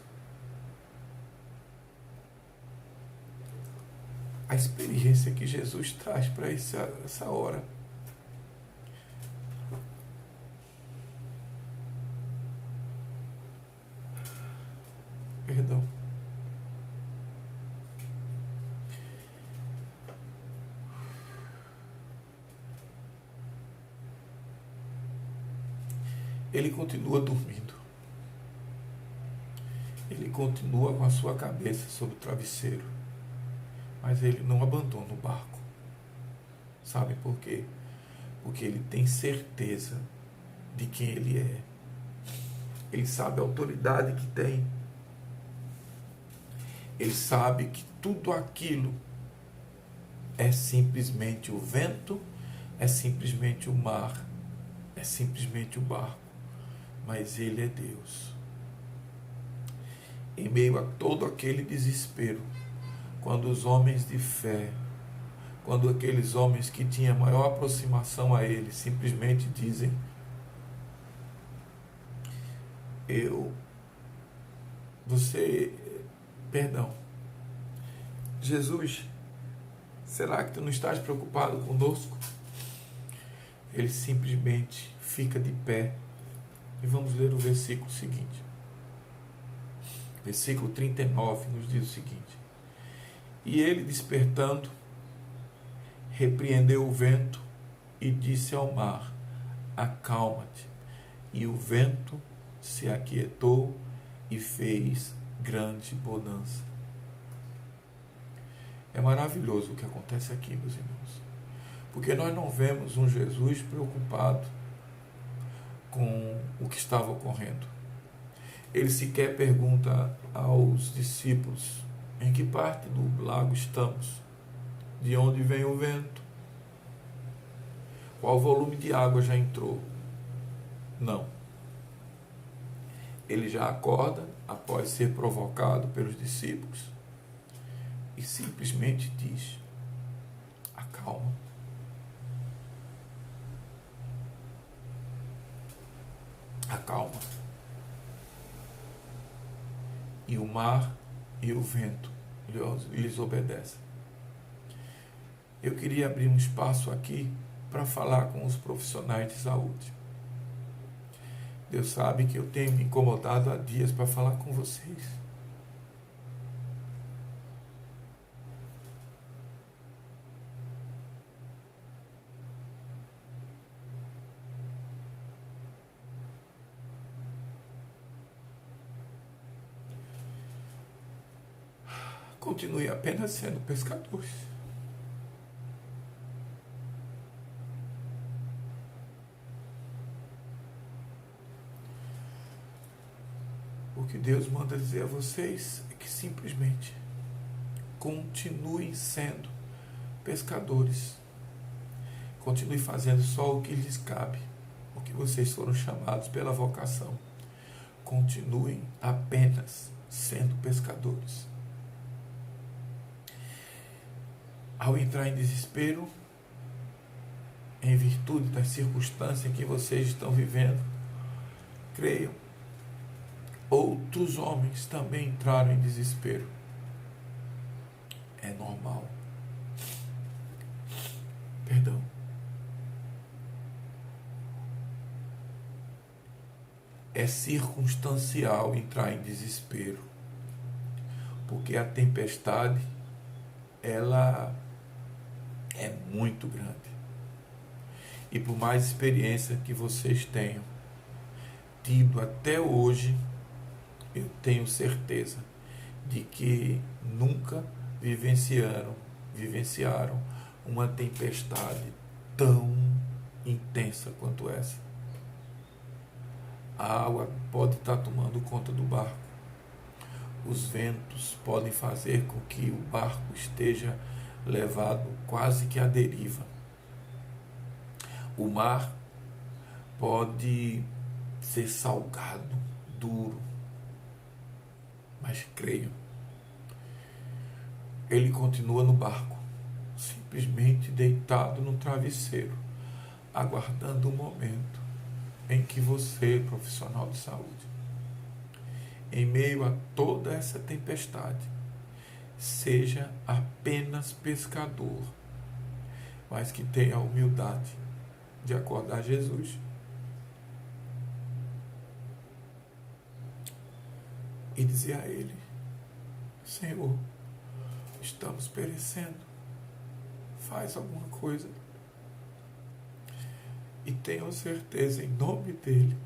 a experiência que Jesus traz para essa hora. Perdão. Ele continua dormindo. Ele continua com a sua cabeça sobre o travesseiro. Mas ele não abandona o barco. Sabe por quê? Porque ele tem certeza de quem ele é. Ele sabe a autoridade que tem. Ele sabe que tudo aquilo é simplesmente o vento, é simplesmente o mar, é simplesmente o barco. Mas ele é Deus. Em meio a todo aquele desespero, quando os homens de fé, quando aqueles homens que tinham maior aproximação a ele, simplesmente dizem: perdão, Jesus, será que tu não estás preocupado conosco? Ele simplesmente fica de pé. E vamos ler o versículo seguinte. Versículo 39 nos diz o seguinte: E ele, despertando, repreendeu o vento e disse ao mar: Acalma-te. E o vento se aquietou e fez grande bonança. É maravilhoso o que acontece aqui, meus irmãos, porque nós não vemos um Jesus preocupado com o que estava ocorrendo. Ele sequer pergunta aos discípulos: em que parte do lago estamos? De onde vem o vento? Qual volume de água já entrou? Não. Ele já acorda após ser provocado pelos discípulos e simplesmente diz: acalma. Acalma. E o mar e o vento lhes obedecem. Eu queria abrir um espaço aqui para falar com os profissionais de saúde. Deus sabe que eu tenho me incomodado há dias para falar com vocês. Continue apenas sendo pescadores. O que Deus manda dizer a vocês é que simplesmente continuem sendo pescadores. Continue fazendo só o que lhes cabe, o que vocês foram chamados pela vocação. Continuem apenas sendo pescadores. Ao entrar em desespero, em virtude das circunstâncias que vocês estão vivendo, creiam, outros homens também entraram em desespero. É normal. Perdão. É circunstancial entrar em desespero, porque a tempestade, ela é muito grande. E por mais experiência que vocês tenham tido até hoje, eu tenho certeza de que nunca vivenciaram uma tempestade tão intensa quanto essa. A água pode estar tomando conta do barco. Os ventos podem fazer com que o barco esteja levado quase que à deriva. O mar pode ser salgado, duro, mas creio, ele continua no barco, simplesmente deitado no travesseiro, aguardando o momento em que você, profissional de saúde, em meio a toda essa tempestade, seja a apenas pescador, mas que tem a humildade de acordar Jesus e dizer a Ele: Senhor, estamos perecendo, faz alguma coisa. E tenho certeza, em nome dEle,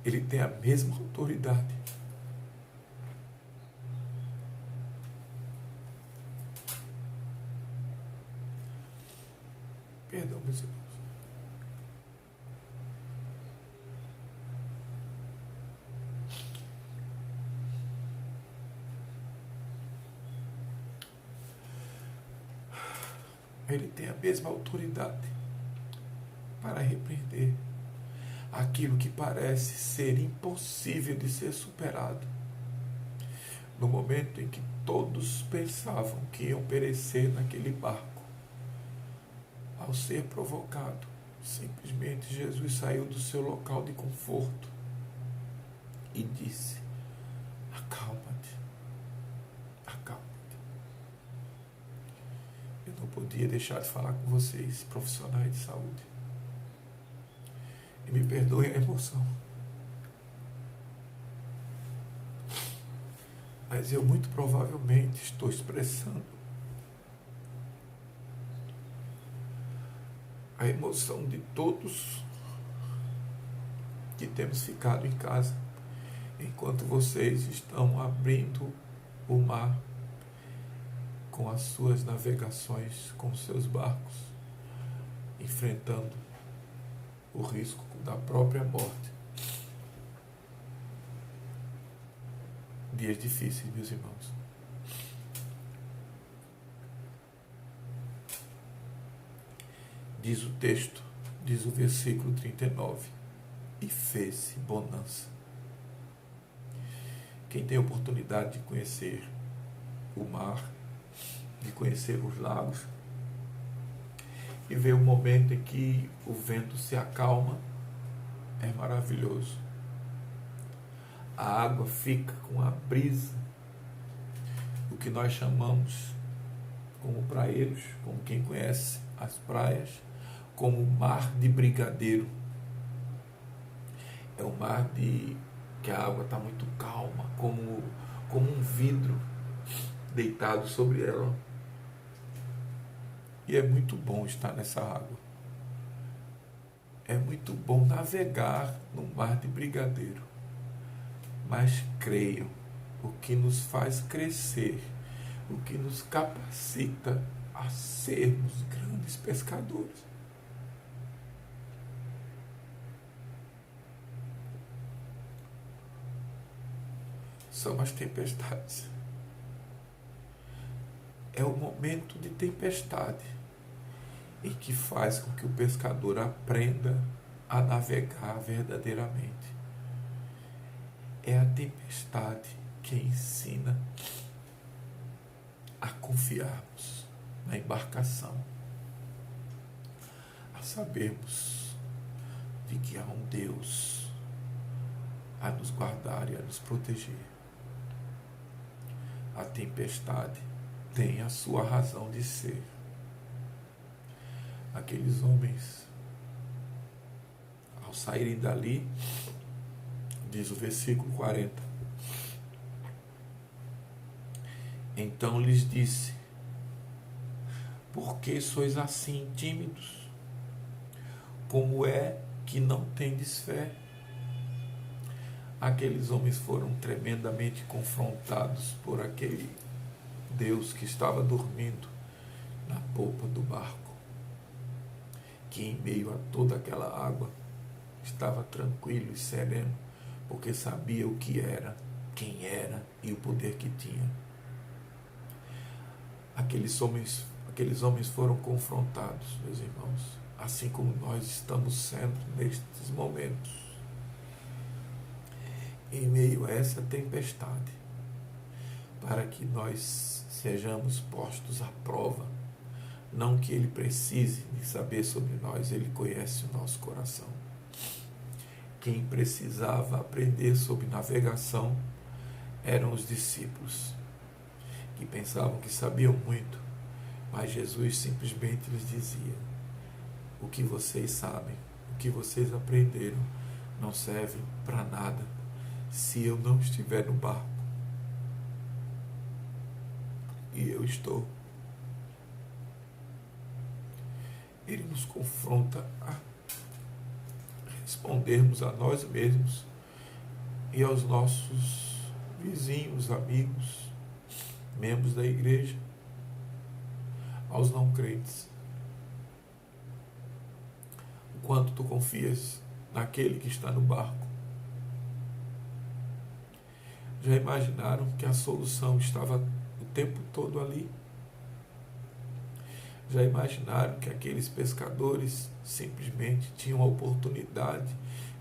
Ele tem a mesma autoridade. Perdão, meus irmãos. Ele tem a mesma autoridade para repreender aquilo que parece ser impossível de ser superado. No momento em que todos pensavam que iam perecer naquele barco, ao ser provocado, simplesmente Jesus saiu do seu local de conforto e disse: acalma-te, acalma-te. Eu não podia deixar de falar com vocês, profissionais de saúde. E me perdoem a emoção. Mas eu muito provavelmente estou expressando a emoção de todos que temos ficado em casa, enquanto vocês estão abrindo o mar com as suas navegações, com os seus barcos, enfrentando o risco da própria morte. Dias difíceis, meus irmãos. Diz o texto, diz o versículo 39, e fez-se bonança. Quem tem a oportunidade de conhecer o mar, de conhecer os lagos, e ver o momento em que o vento se acalma, é maravilhoso. A água fica com a brisa, o que nós chamamos como praeiros, como quem conhece as praias, como o mar de brigadeiro. É um mar que a água está muito calma, como um vidro deitado sobre ela. E é muito bom estar nessa água. É muito bom navegar no mar de brigadeiro. Mas creio, o que nos faz crescer, o que nos capacita a sermos grandes pescadores, são as tempestades. É o momento de tempestade em que faz com que o pescador aprenda a navegar verdadeiramente. É a tempestade que ensina a confiarmos na embarcação, a sabermos de que há um Deus a nos guardar e a nos proteger. A tempestade tem a sua razão de ser. Aqueles homens, ao saírem dali, diz o versículo 40, então lhes disse: por que sois assim tímidos? Como é que não tendes fé? Aqueles homens foram tremendamente confrontados por aquele Deus que estava dormindo na polpa do barco, que em meio a toda aquela água estava tranquilo e sereno, porque sabia o que era, quem era e o poder que tinha. Aqueles homens foram confrontados, meus irmãos, assim como nós estamos sendo nestes momentos, em meio a essa tempestade, para que nós sejamos postos à prova. Não que Ele precise de saber sobre nós, Ele conhece o nosso coração. Quem precisava aprender sobre navegação eram os discípulos. que pensavam que sabiam muito, mas Jesus simplesmente lhes dizia: o que vocês sabem, o que vocês aprenderam, não serve para nada se eu não estiver no barco. E eu estou. Ele nos confronta a respondermos a nós mesmos e aos nossos vizinhos, amigos, membros da igreja, aos não crentes. O quanto tu confias naquele que está no barco. Já imaginaram que a solução estava o tempo todo ali? Já imaginaram que aqueles pescadores simplesmente tinham a oportunidade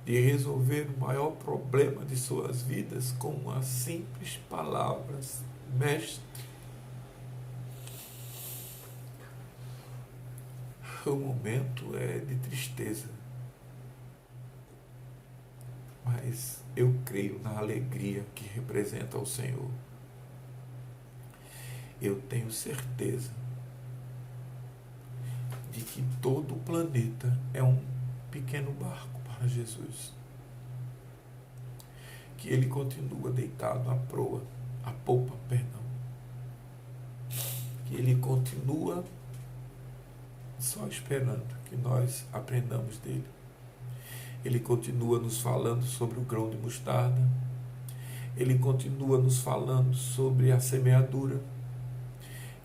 de resolver o maior problema de suas vidas com umas simples palavras: mestre? O momento é de tristeza, mas eu creio na alegria que representa o Senhor. Eu tenho certeza de que todo o planeta é um pequeno barco para Jesus. Que ele continua deitado à popa, que ele continua só esperando que nós aprendamos dele. Ele continua nos falando sobre o grão de mostarda. Ele continua nos falando sobre a semeadura.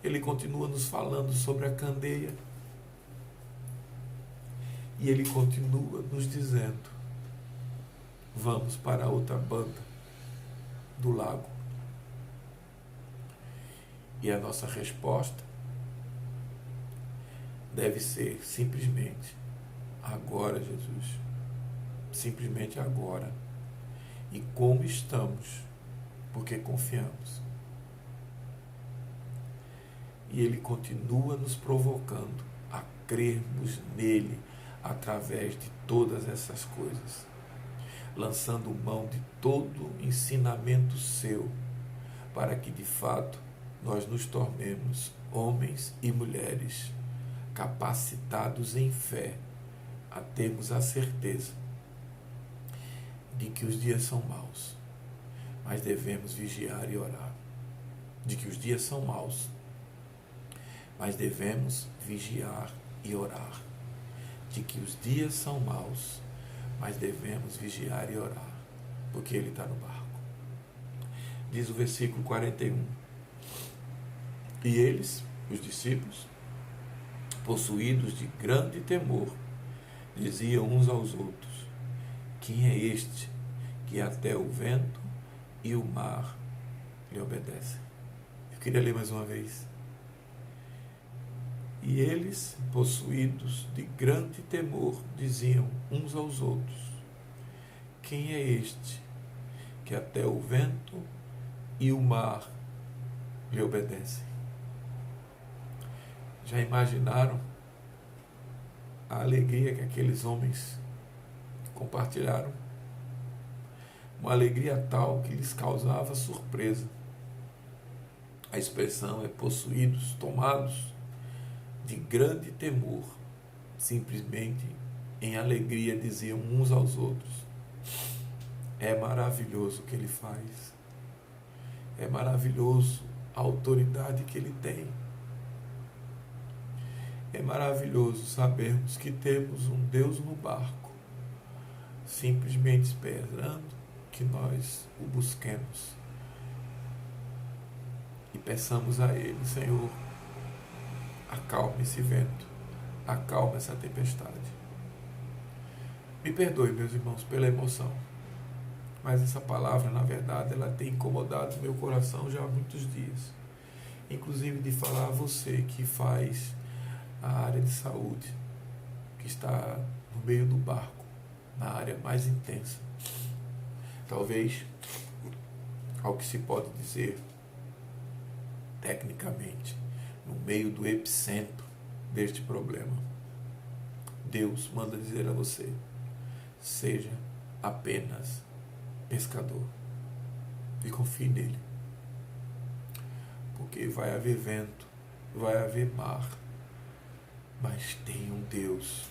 Ele continua nos falando sobre a candeia. E ele continua nos dizendo: vamos para a outra banda do lago. E a nossa resposta deve ser simplesmente: agora, Jesus. Simplesmente agora. E como estamos, porque confiamos. E ele continua nos provocando a crermos nele através de todas essas coisas, lançando mão de todo ensinamento seu, para que de fato nós nos tornemos homens e mulheres capacitados em fé a termos a certeza de que os dias são maus, mas devemos vigiar e orar. De que os dias são maus, mas devemos vigiar e orar. De que os dias são maus, mas devemos vigiar e orar, porque ele está no barco. Diz o versículo 41. E eles, os discípulos, possuídos de grande temor, diziam uns aos outros: quem é este que até o vento e o mar lhe obedecem? Eu queria ler mais uma vez. E eles, possuídos de grande temor, diziam uns aos outros: quem é este que até o vento e o mar lhe obedecem? Já imaginaram a alegria que aqueles homens compartilharam? Uma alegria tal que lhes causava surpresa. A expressão é possuídos, tomados de grande temor. Simplesmente em alegria diziam uns aos outros: é maravilhoso o que ele faz. É maravilhoso a autoridade que ele tem. É maravilhoso sabermos que temos um Deus no barco, simplesmente esperando que nós o busquemos e peçamos a ele: Senhor, acalma esse vento, acalma essa tempestade. Me perdoe, meus irmãos, pela emoção, mas essa palavra, na verdade, ela tem incomodado meu coração já há muitos dias, inclusive de falar a você que faz a área de saúde, que está no meio do barco, na área mais intensa, talvez, ao que se pode dizer, tecnicamente, no meio do epicentro deste problema. Deus manda dizer a você: seja apenas pescador e confie nele. porque vai haver vento, vai haver mar, mas tem um Deus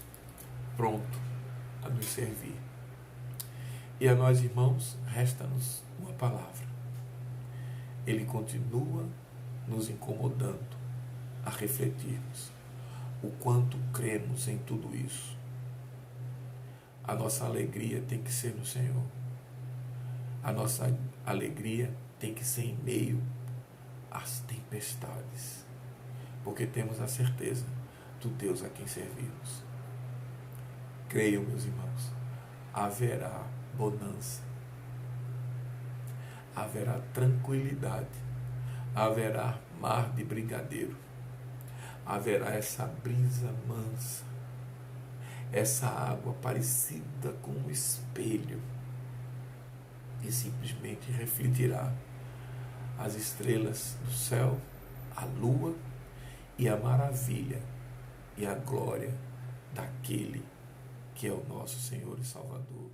pronto a nos servir. E a nós, irmãos, resta-nos uma palavra. Ele continua nos incomodando a refletirmos o quanto cremos em tudo isso. A nossa alegria tem que ser no Senhor. A nossa alegria tem que ser em meio às tempestades, porque temos a certeza do Deus a quem servimos. Creiam, meus irmãos, haverá bonança, haverá tranquilidade, haverá mar de brigadeiro, haverá essa brisa mansa, essa água parecida com um espelho, e simplesmente refletirá as estrelas do céu, a lua e a maravilha e a glória daquele que é o nosso Senhor e Salvador.